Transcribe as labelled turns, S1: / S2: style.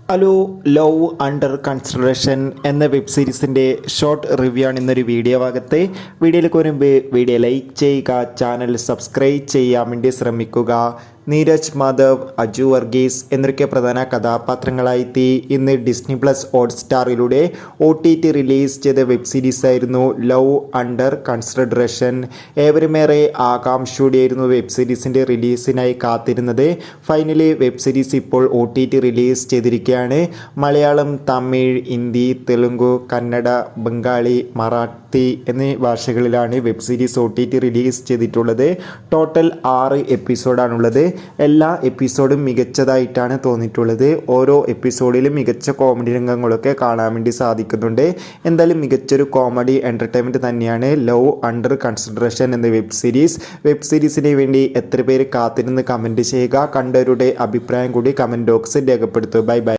S1: Hello, love under consideration എന്ന web സീരീസിൻ്റെ short review ആണ് ഇന്നൊരു വീഡിയോ ഭാഗത്ത്. വീഡിയോയിലേക്ക് വരുമ്പോൾ വീഡിയോ ലൈക്ക് ചെയ്യുക, ചാനൽ സബ്സ്ക്രൈബ് ചെയ്യാൻ വേണ്ടി ശ്രമിക്കുക. നീരജ് മാധവ്, അജു വർഗീസ് എന്നൊക്കെ പ്രധാന കഥാപാത്രങ്ങളായി ഇന്ന് ഡിസ്നി പ്ലസ് ഹോട്ട്സ്റ്റാറിലൂടെ OTT റിലീസ് ചെയ്ത വെബ് സീരീസ് ആയിരുന്നു ലവ് അണ്ടർ കൺസിഡറേഷൻ. ഏവരുമേറെ ആകാംക്ഷയോടെയായിരുന്നു വെബ് സീരീസിൻ്റെ റിലീസിനായി കാത്തിരുന്നത്. ഫൈനലി വെബ് സീരീസ് ഇപ്പോൾ OTT റിലീസ് ചെയ്തിരിക്കുകയാണ്. മലയാളം, തമിഴ്, ഹിന്ദി, തെലുങ്ക്, കന്നഡ, ബംഗാളി, മറാഠി എന്നീ ഭാഷകളിലാണ് വെബ് സീരീസ് OTT റിലീസ് ചെയ്തിട്ടുള്ളത്. ടോട്ടൽ 6 എപ്പിസോഡാണുള്ളത്. എല്ലാ എപ്പിസോഡും മികച്ചതായിട്ടാണ് തോന്നിയിട്ടുള്ളത്. ഓരോ എപ്പിസോഡിലും മികച്ച കോമഡി രംഗങ്ങളൊക്കെ കാണാൻ വേണ്ടി സാധിക്കുന്നുണ്ട്. എന്തായാലും മികച്ചൊരു കോമഡി എൻ്റർടൈൻമെൻറ്റ് തന്നെയാണ് ലവ് അണ്ടർ കൺസിഡറേഷൻ എന്ന വെബ് സീരീസ്. വെബ് സീരീസിന് വേണ്ടി എത്ര പേര് കാത്തിരുന്ന് കമൻറ്റ് ചെയ്യുക. കണ്ടവരുടെ അഭിപ്രായം കൂടി കമൻറ്റ് ബോക്സിൽ രേഖപ്പെടുത്തുക. Bye bye.